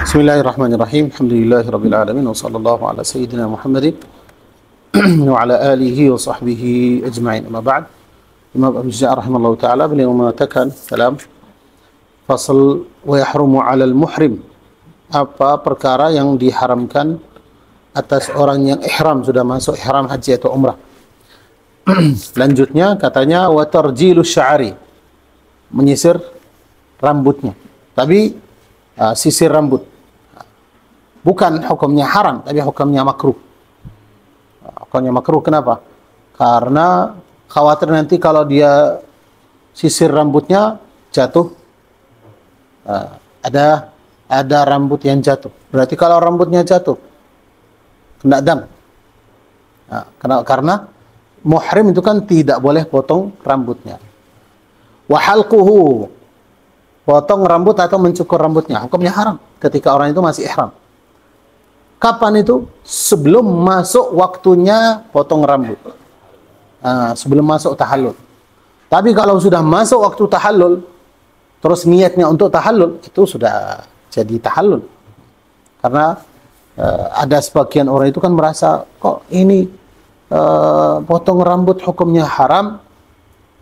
Bismillahirrahmanirrahim. Alhamdulillahirabbil alamin wa sallallahu ala sayyidina Muhammadin wa ala alihi wa sahbihi ajma'in. Amma ba'd. Imam Abu Ja'far rahimallahu taala beliau mengatakan dalam fasal wa yahrumu 'alal muhrim, apa perkara yang diharamkan atas orang yang ihram, sudah masuk ihram haji atau umrah. Lanjutnya katanya wa tarjilu sya'ri, menyisir rambutnya. Tapi sisir rambut bukan hukumnya haram, tapi hukumnya makruh. Hukumnya makruh kenapa? Karena khawatir nanti kalau dia sisir rambutnya jatuh, ada rambut yang jatuh. Berarti kalau rambutnya jatuh kena dam. Karena muhrim itu kan tidak boleh potong rambutnya. Wa halquhu, potong rambut atau mencukur rambutnya, hukumnya haram ketika orang itu masih ihram. Kapan itu? Sebelum masuk waktunya potong rambut. Sebelum masuk tahallul. Tapi kalau sudah masuk waktu tahallul, terus niatnya untuk tahallul, itu sudah jadi tahallul. Karena ada sebagian orang itu kan merasa, kok ini potong rambut hukumnya haram,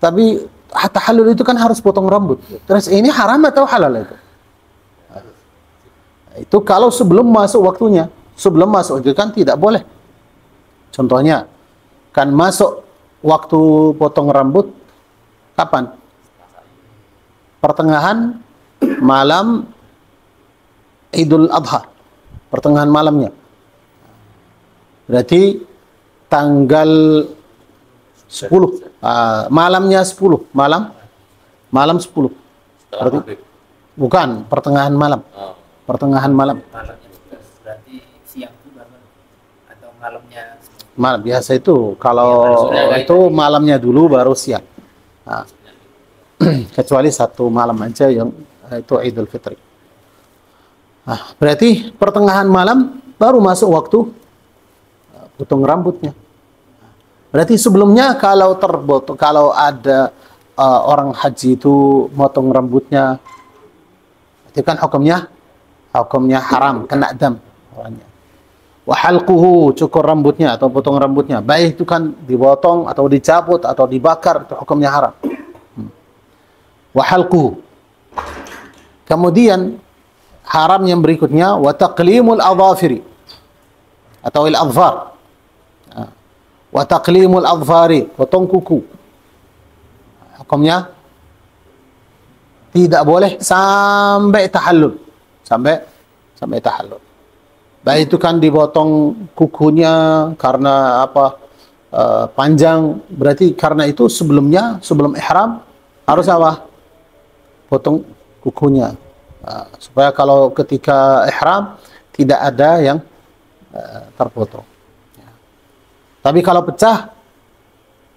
tapi tahallul itu kan harus potong rambut. Terus ini haram atau halal itu? Itu kalau sebelum masuk waktunya. Sebelum masuk itu kan tidak boleh. Contohnya, kan masuk waktu potong rambut kapan? Pertengahan malam Idul Adha. Pertengahan malamnya. Berarti tanggal 10. Malamnya 10. Malam 10. Berarti, bukan, pertengahan malam. Pertengahan malam. Berarti siang itu baru atau malamnya? Malam biasa itu. Kalau itu malamnya dulu baru siang. Kecuali satu malam aja yang itu Idul Fitri. Berarti pertengahan malam baru masuk waktu potong rambutnya. Berarti sebelumnya kalau ada orang haji itu motong rambutnya, itu kan hukumnya haram, kena dam orangnya. Wa halquhu, cukur rambutnya atau potong rambutnya, baik itu kan dipotong atau dicabut atau dibakar, itu hukumnya haram. Wa halquhu. Kemudian haram yang berikutnya wa taqlimul adhafiri atau al-adfar. Wa taqlimul adfari, potong kuku. Hukumnya tidak boleh sampai tahallul. Sampai tahallul. Baik itu kan dipotong kukunya karena apa? Panjang, berarti karena itu sebelum ihram harus apa? Potong kukunya. Supaya kalau ketika ihram tidak ada yang terpotong. Tapi kalau pecah,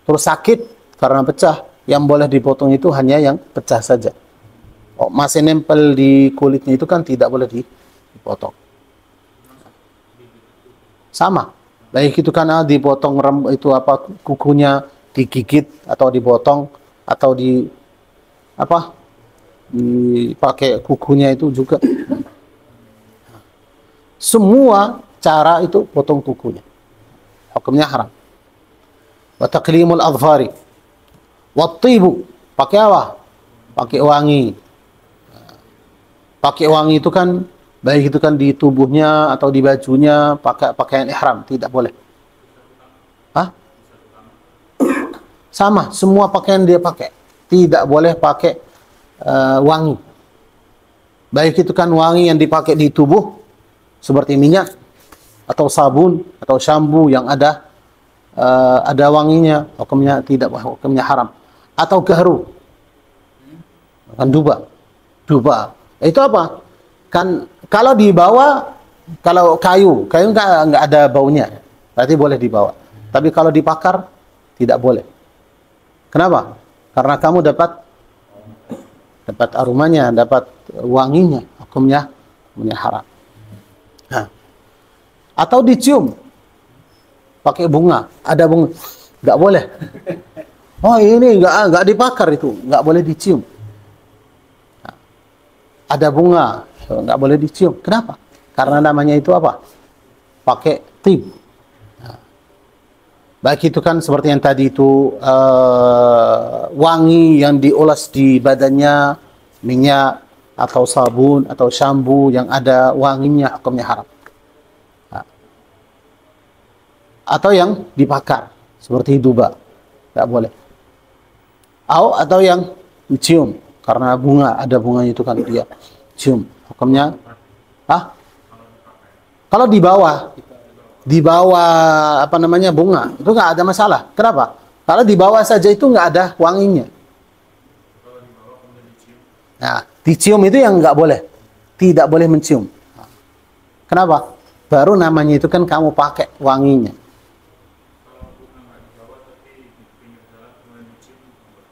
terus sakit karena pecah, yang boleh dipotong itu hanya yang pecah saja. Masih nempel di kulitnya itu kan tidak boleh dipotong. Sama. Baik itu kan dipotong itu apa, kukunya digigit atau dipotong atau dipakai kukunya itu juga. Semua cara itu potong kukunya. Hukumnya haram. Wa taqlimul adfari. Wa tibu, pakai apa? Pakai wangi. Pakai wangi itu kan baik itu kan di tubuhnya atau di bajunya, pakai pakaian ihram, tidak boleh. Sama, semua pakaian dia pakai. Tidak boleh pakai wangi. Baik itu kan wangi yang dipakai di tubuh seperti minyak atau sabun atau syambu yang ada wanginya, hukumnya haram. Atau gaharu, kan duba itu apa? Kan kalau dibawa, kalau kayu nggak ada baunya, berarti boleh dibawa. Tapi kalau dibakar tidak boleh. Kenapa? Karena kamu dapat aromanya, dapat wanginya, hukumnya haram. Atau dicium, pakai bunga, ada bunga, nggak boleh. Oh ini nggak dibakar itu, nggak boleh dicium. Ada bunga, nggak boleh dicium. Kenapa? Karena namanya itu apa? Pakai tib. Nah, baik itu kan seperti yang tadi itu wangi yang dioles di badannya, minyak atau sabun atau syambu yang ada wanginya, hukumnya haram. Nah, atau yang dibakar seperti duba, nggak boleh. Atau yang dicium karena bunga, ada bunganya itu kan dia cium, hukumnya kalau di bawah apa namanya bunga itu nggak ada masalah. Kenapa? Kalau di bawah saja itu nggak ada wanginya. Nah, dicium itu yang nggak boleh, tidak boleh mencium. Kenapa? Baru namanya itu kan kamu pakai wanginya.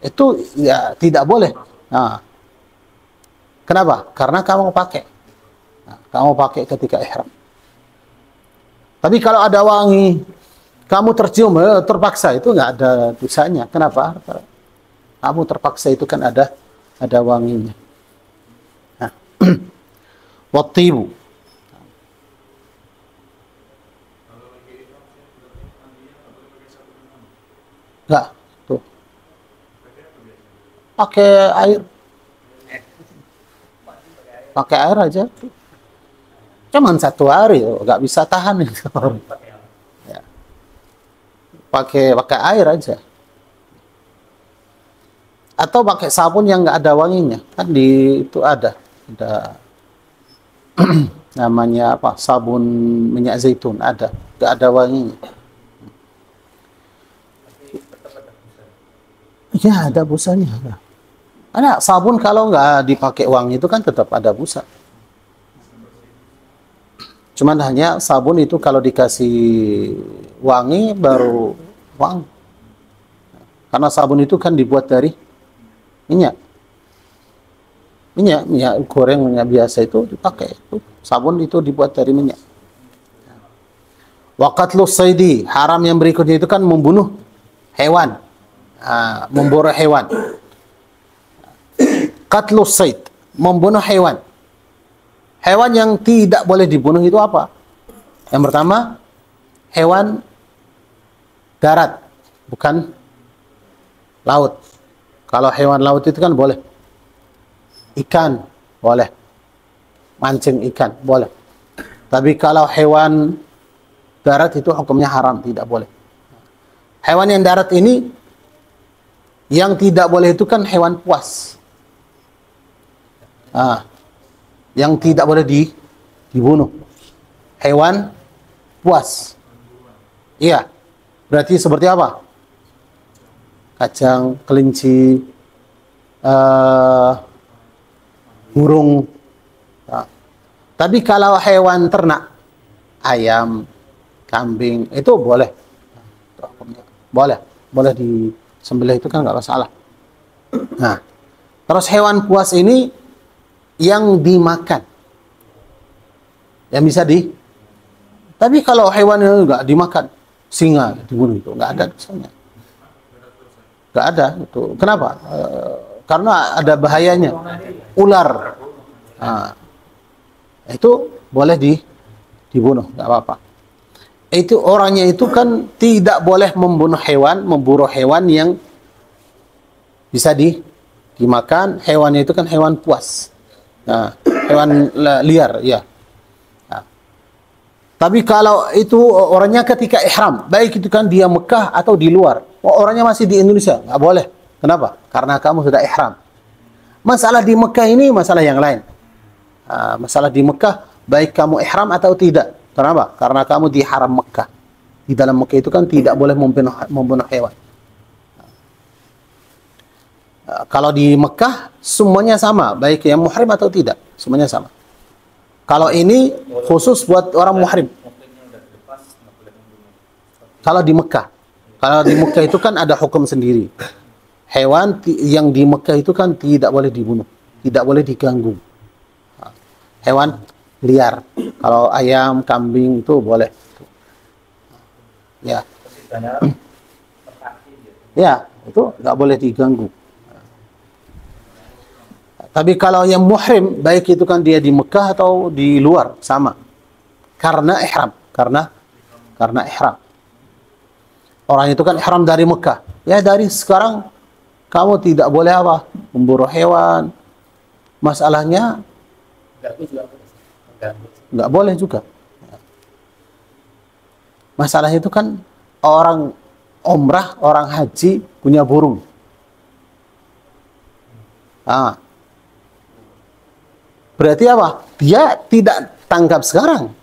Itu ya tidak boleh. Nah, kenapa? Karena kamu pakai. Nah, kamu pakai ketika ihram. Tapi kalau ada wangi, kamu tercium, terpaksa, itu nggak ada dosanya. Kenapa? Kamu terpaksa itu kan ada wanginya. Nah. Wattibu. Nggak, tuh. Pakai air. Pakai air aja. Cuman 1 hari, nggak bisa tahan itu. Ya. Pakai air aja. Atau pakai sabun yang nggak ada wanginya. Kan itu ada namanya apa? Sabun minyak zaitun ada, nggak ada wanginya. Ya ada busanya. Ada sabun kalau nggak dipakai wangi itu kan tetap ada busa. Cuman hanya sabun itu kalau dikasih wangi baru wangi. Karena sabun itu kan dibuat dari minyak. Minyak goreng, minyak biasa itu dipakai. Sabun itu dibuat dari minyak. Wa qatlus saidi, haram yang berikutnya itu kan membunuh hewan. Memburu hewan. Qatlus said, membunuh hewan. Hewan yang tidak boleh dibunuh itu apa? Yang pertama, hewan darat, bukan laut. Kalau hewan laut itu kan boleh. Ikan, boleh. Mancing ikan, boleh. Tapi kalau hewan darat itu hukumnya haram, tidak boleh. Hewan yang darat ini, yang tidak boleh itu kan hewan puas. Yang tidak boleh dibunuh. Hewan puas. Iya. Berarti seperti apa? Kacang, kelinci, burung. Nah. Tapi kalau hewan ternak, ayam, kambing, itu boleh. Boleh disembelih, itu kan nggak masalah. Nah, terus hewan puas ini yang dimakan, yang bisa tapi kalau hewan yang nggak dimakan, singa dibunuh, itu nggak ada dosanya, nggak ada itu. Kenapa? Karena ada bahayanya, ular. Nah, itu boleh dibunuh, nggak apa-apa. Itu orangnya itu kan tidak boleh memburu hewan yang bisa dimakan. Hewannya itu kan hewan puas. Nah, hewan liar, ya. Nah. Tapi kalau itu orangnya ketika ihram, baik itu kan dia Mekah atau di luar, orangnya masih di Indonesia, nggak boleh. Kenapa? Karena kamu sudah ihram. Masalah di Mekah ini masalah yang lain. Masalah di Mekah, baik kamu ihram atau tidak. Kenapa? Karena kamu di haram Mekah. Di dalam Mekah itu kan tidak boleh membunuh hewan. Kalau di Mekah semuanya sama, baik yang muhrim atau tidak, semuanya sama. Kalau ini khusus buat orang muhrim. Kalau di Mekah itu kan ada hukum sendiri. Hewan yang di Mekah itu kan tidak boleh dibunuh, tidak boleh diganggu. Hewan liar. Kalau ayam, kambing itu boleh. Ya. Ya, itu nggak boleh diganggu. Tapi kalau yang muhrim, baik itu kan dia di Mekah atau di luar, sama. Karena ihram, karena ihram. Orang itu kan ihram dari Mekah. Ya dari sekarang kamu tidak boleh apa? Memburu hewan. Masalahnya nggak boleh juga. Masalahnya itu kan orang umrah, orang haji punya burung. Berarti apa? Dia tidak tangkap sekarang,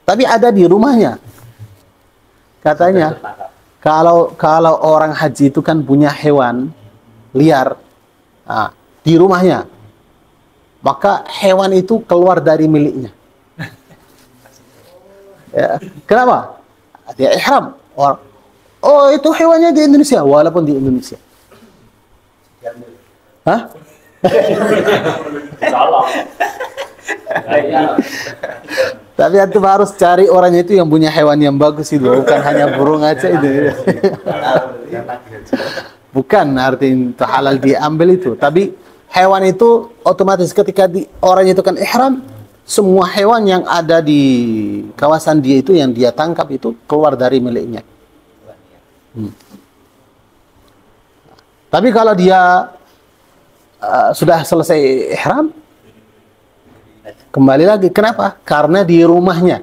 tapi ada di rumahnya. Katanya, kalau orang haji itu kan punya hewan liar di rumahnya, maka hewan itu keluar dari miliknya. Ya, kenapa? Dia ihram. Oh, itu hewannya di Indonesia, walaupun di Indonesia. Hah? Tapi itu harus cari orangnya itu yang punya hewan yang bagus itu, bukan hanya burung aja itu. Bukan artinya itu halal diambil itu, tapi hewan itu otomatis ketika orang itu kan ihram, semua hewan yang ada di kawasan dia itu yang dia tangkap itu keluar dari miliknya. Tapi kalau dia sudah selesai ihram, kembali lagi. Kenapa? Karena di rumahnya.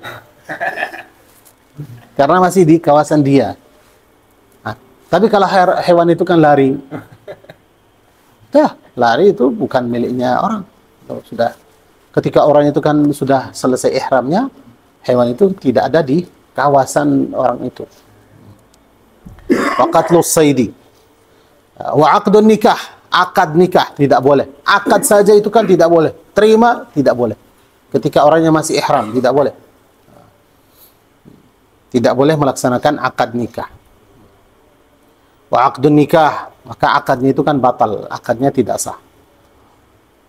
Karena masih di kawasan dia. Tapi kalau hewan itu kan lari. Lari itu bukan miliknya orang. Sudah ketika orang itu kan sudah selesai ihramnya, hewan itu tidak ada di kawasan orang itu. Wa qatlus saidi. Wa aqdun nikah. Akad nikah tidak boleh. Akad saja itu kan tidak boleh. Terima tidak boleh. Ketika orangnya masih ihram tidak boleh. Tidak boleh melaksanakan akad nikah. Wa aqdun nikah, maka akadnya itu kan batal, akadnya tidak sah.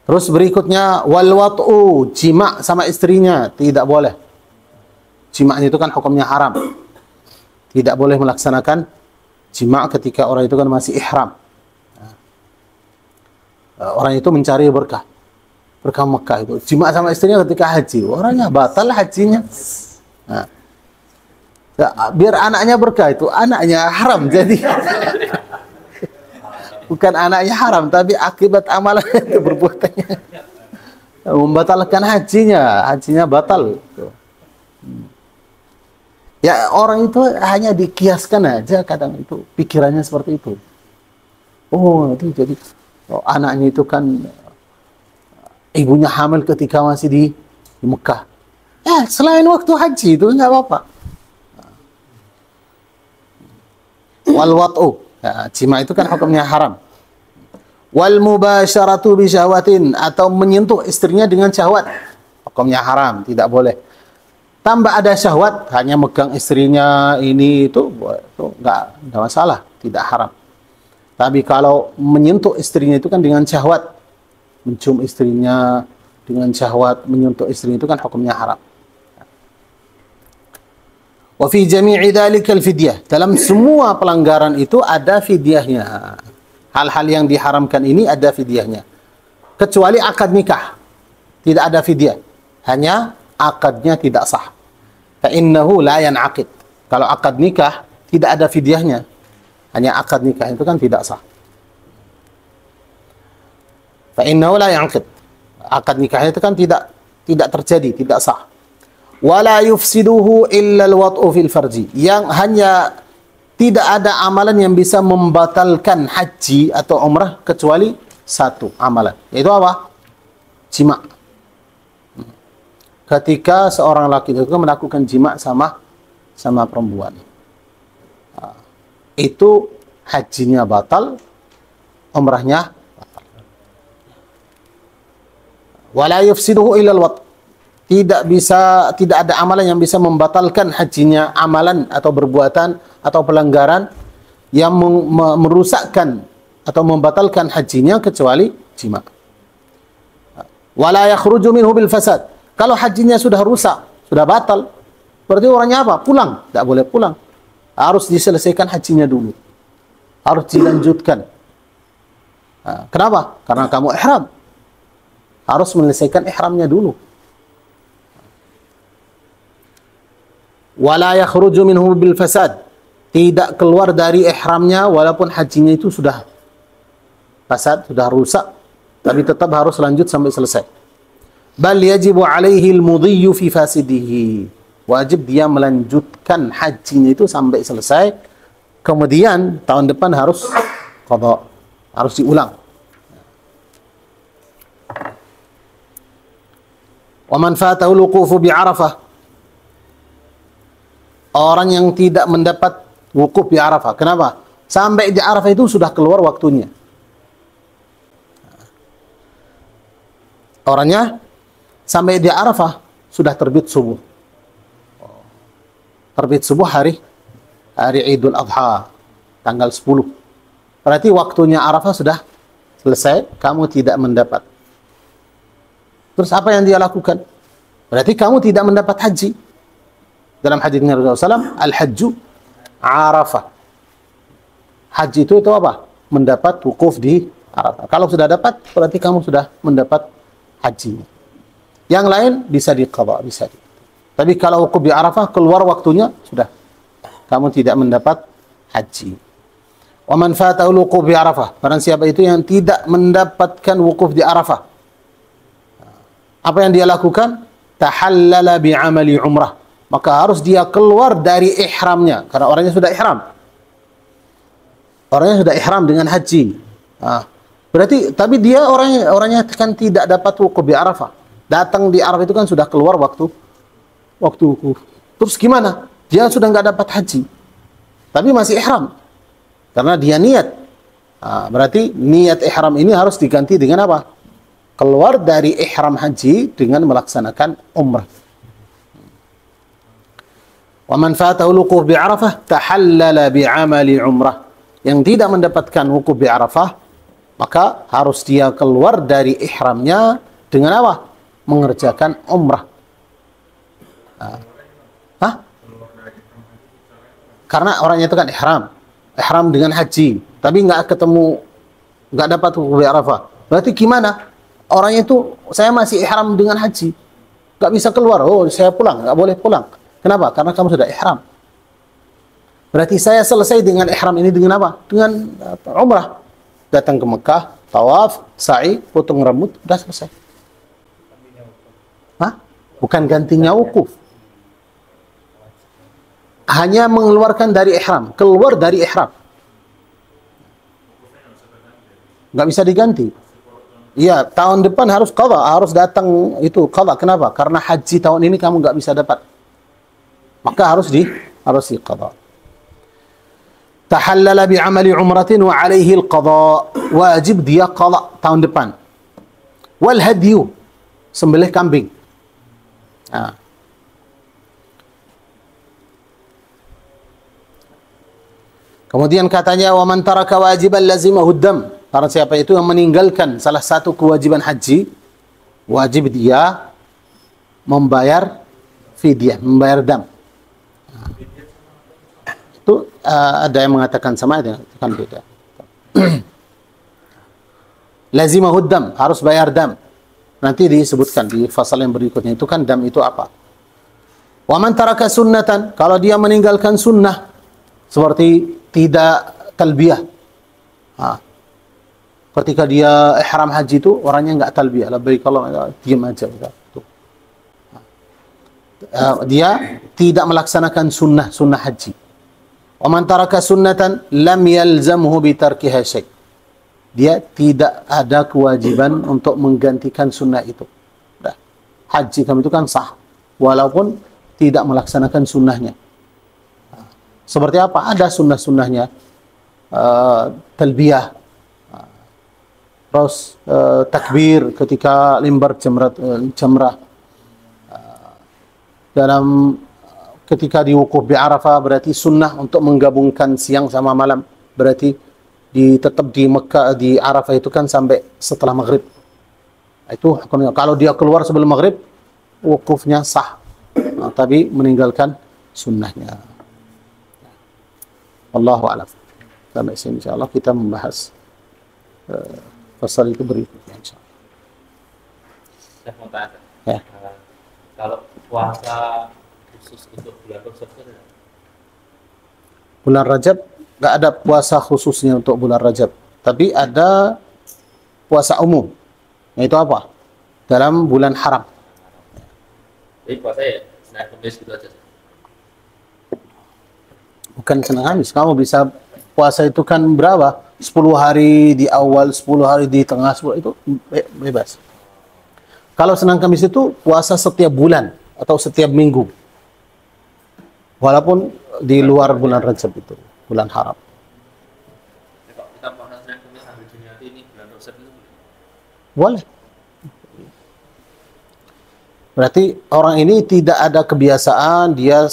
Terus berikutnya wal wat'u, jima sama istrinya tidak boleh. Jima'nya itu kan hukumnya haram. Tidak boleh melaksanakan jima' ketika orang itu kan masih ihram. Orang itu mencari berkah Mekah itu. Jima' sama istrinya ketika haji, orangnya batal hajinya. Biar anaknya berkah, itu anaknya haram jadi. Bukan anaknya haram, tapi akibat amalan itu berbuatannya membatalkan hajinya batal. Ya orang itu hanya dikiaskan aja kadang itu pikirannya seperti itu. Oh itu jadi anaknya itu kan ibunya hamil ketika masih di Mekah. Ya selain waktu haji itu nggak apa-apa. Wal wat'u, jima itu kan hukumnya haram. Wal mubasyaratu bi syahwatin, atau menyentuh istrinya dengan syahwat, hukumnya haram, tidak boleh. Tambah ada syahwat, hanya megang istrinya ini itu nggak masalah, tidak haram. Tapi kalau menyentuh istrinya itu kan dengan syahwat, mencium istrinya dengan syahwat, menyentuh istrinya itu kan hukumnya haram. Wa fi jami'i dzalikal fidyah, dalam semua pelanggaran itu ada fidyahnya. Hal-hal yang diharamkan ini ada fidyahnya. Kecuali akad nikah, tidak ada fidyah. Hanya akadnya tidak sah. Fa innahu la yan'aqid. Kalau akad nikah tidak ada fidyahnya. Hanya akad nikah itu kan tidak sah. Fa innahu la yan'aqid. Akad nikahnya itu kan tidak terjadi, tidak sah. Wala yufsiduhu illa al-wat'u fil farji. Yang hanya tidak ada amalan yang bisa membatalkan haji atau umrah kecuali satu amalan. Yaitu apa? Jima'. Ketika seorang laki-laki melakukan jima' sama perempuan. Itu hajinya batal, umrahnya batal. Wala yufsiduhu illa al-wat'. Tidak ada amalan yang bisa membatalkan hajinya, amalan atau perbuatan atau pelanggaran yang merusakkan atau membatalkan hajinya kecuali jima'. Wala yakhruju minhu bil fasad. Kalau hajinya sudah rusak, sudah batal, berarti orangnya apa? Pulang, tidak boleh pulang. Harus diselesaikan hajinya dulu. Harus dilanjutkan. Kenapa? Karena kamu ihram. harus menyelesaikan ihramnya dulu. Wala yakhruju minhu bil fasad, tidak keluar dari ihramnya walaupun hajinya itu sudah fasad, sudah rusak, tapi tetap harus lanjut sampai selesai. Bal yajibu alaihi al-mudhiyyu fi fasidihi, wajib dia melanjutkan hajinya itu sampai selesai, kemudian tahun depan harus qada, harus diulang. Wa man fatahu al-wuqufu bi Arafah, orang yang tidak mendapat wukuf di Arafah. Kenapa? Sampai di Arafah itu sudah keluar waktunya. Orangnya sampai di Arafah sudah terbit subuh. Terbit subuh hari Idul Adha, tanggal 10. Berarti waktunya Arafah sudah selesai, kamu tidak mendapat. Terus apa yang dia lakukan? Berarti kamu tidak mendapat haji. Dalam hadisnya Rasulullah SAW, al-hajju Arafah. Haji itu apa? Mendapat wukuf di Arafah. Kalau sudah dapat, berarti kamu sudah mendapat haji. Yang lain bisa diqadha, bisa. Tapi kalau wukuf di Arafah keluar waktunya, sudah. Kamu tidak mendapat haji. Wa man fatahu al-wuquf di Arafah, barang siapa itu yang tidak mendapatkan wukuf di Arafah, apa yang dia lakukan? Tahallala bi'amali umrah, maka harus dia keluar dari ihramnya, karena orangnya sudah ihram. Orangnya sudah ihram dengan haji. Berarti, tapi dia orangnya kan tidak dapat wukuf di Arafah. Datang di Arafah itu kan sudah keluar waktu wukuf. Terus gimana? Dia sudah nggak dapat haji, tapi masih ihram, karena dia niat. Berarti niat ihram ini harus diganti dengan apa? Keluar dari ihram haji dengan melaksanakan umrah. Wa man fatahu al-wuquf bi Arafah tahallala bi 'amali umrah. Yang tidak mendapatkan wukuf di Arafah, maka harus dia keluar dari ihramnya dengan apa? Mengerjakan umrah. Karena orangnya itu kan ihram dengan haji, tapi nggak dapat wukuf di Arafah. Berarti gimana? Orangnya itu, saya masih ihram dengan haji, nggak bisa keluar. Oh, saya pulang, nggak boleh pulang. Kenapa? Karena kamu sudah ihram. Berarti saya selesai dengan ihram ini dengan apa? Dengan umrah. Datang ke Mekah, tawaf, sa'i, potong rambut, sudah selesai. Bukan gantinya wukuf. Hanya mengeluarkan dari ihram, keluar dari ihram. Nggak bisa diganti. Iya, tahun depan harus qadha, harus datang itu qadha. Kenapa? Karena haji tahun ini kamu nggak bisa dapat. Maka harus diqadha. Tahallala bi'amali umratin wa alaihi al-qadha. Wajib dia qadha tahun depan. Wal hadyu, sembelih kambing. Kemudian katanya, wa man taraka wajiban lazimahu dam. Karena siapa itu yang meninggalkan salah satu kewajiban haji, wajib dia membayar fidyah, membayar dam. Itu ada yang mengatakan sama, ada yang mengatakan beda. Lazimahud dam, harus bayar dam. Nanti disebutkan di fasal yang berikutnya itu kan dam itu apa. Wa man taraka sunnatan, kalau dia meninggalkan sunnah seperti tidak talbiyah. Ketika dia ihram haji itu orangnya enggak talbiyah, labbaik Allah, diam aja udah. Dia tidak melaksanakan sunnah haji. Wa man taraka sunnatan lam yalzamhu bi tarkiha syai'. Dia tidak ada kewajiban untuk menggantikan sunnah itu. Udah. Haji kamu itu kan sah walaupun tidak melaksanakan sunnahnya. Seperti apa? Ada sunnah-sunnahnya. Talbiyah. Terus takbir ketika limbar jamrah. Dalam ketika di wukuf di Arafah berarti sunnah untuk menggabungkan siang sama malam. Berarti tetap di Mekah, di Arafah itu kan sampai setelah maghrib. Itu hukumnya. Kalau dia keluar sebelum maghrib, wukufnya sah. Tapi meninggalkan sunnahnya. Wallahu a'lam. Sampai sini insyaallah kita membahas pasal itu berikutnya insyaallah. Saya mau tanya. Ya. Kalau puasa khusus untuk bulan Rajab itu ada? Bulan Rajab nggak ada puasa khususnya untuk bulan Rajab, tapi ada puasa umum. Yaitu apa? Dalam bulan haram. Jadi puasa ya Senin Kamis gitu aja. Bukan Senin Kamis. Kamu bisa puasa itu kan berapa? 10 hari di awal, 10 hari di tengah, 10 itu bebas. Kalau Senin Kamis itu puasa setiap bulan atau setiap minggu. Walaupun di luar bulan Rajab itu, bulan haram. Kalau kita puasa Senin Kamis sambil diniati ini bulan Rajab itu boleh? Boleh. Berarti orang ini tidak ada kebiasaan dia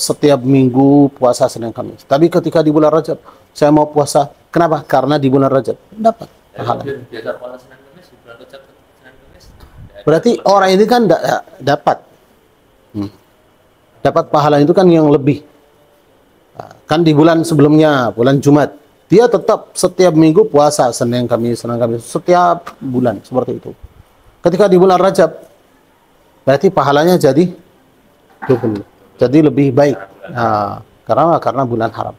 setiap minggu puasa Senin Kamis. Tapi ketika di bulan Rajab, saya mau puasa. Kenapa? Karena di bulan Rajab. Dapat pahala. Biasa puasa Senin Kamis di bulan Rajab Senin Kamis. Berarti orang ini kan dapat. Dapat pahala itu kan yang lebih. Kan di bulan sebelumnya, bulan Jumat, dia tetap setiap minggu puasa Senin Kamis, setiap bulan seperti itu. Ketika di bulan Rajab, berarti pahalanya jadi double, jadi lebih baik. Nah, karena bulan haram.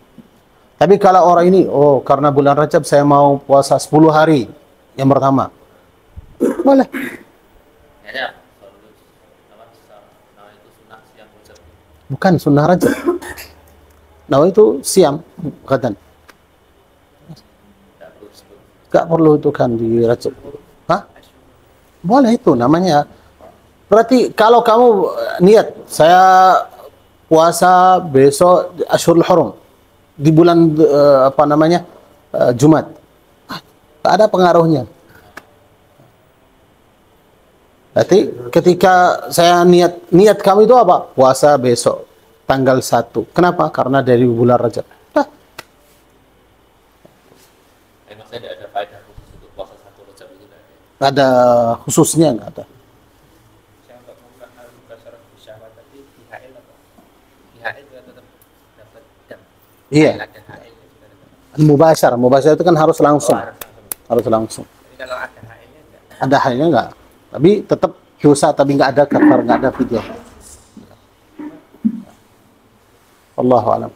Tapi kalau orang ini, oh karena bulan Rajab saya mau puasa 10 hari yang pertama, boleh. Kayaknya nama itu sunnah siang Rajab. Bukan sunnah Rajab. Nah itu siam, katan. Gak perlu itu kan di Rajab. Hah? Boleh itu namanya. Berarti kalau kamu niat, saya puasa besok Ashurul Hurum di bulan Jumat, tak ada pengaruhnya. Berarti ketika saya niat kamu itu apa? Puasa besok tanggal 1. Kenapa? Karena dari bulan Rajab. Nah, Emang saya tidak ada faedah khusus untuk puasa 1 Rajab itu tidak ada. ada khususnya nggak ada. Saya untuk membuka syarat syahwat tadi IHL apa? IHL juga tetap dapat dam. Iya. Ada HL juga dapat. Mubasyar itu kan harus langsung. Harus langsung. Jadi kalau ada HL-nya enggak. Ada halnya nggak? Tapi tetap dosa, tapi nggak ada kafar, nggak ada fidyah. Allahu a'lam.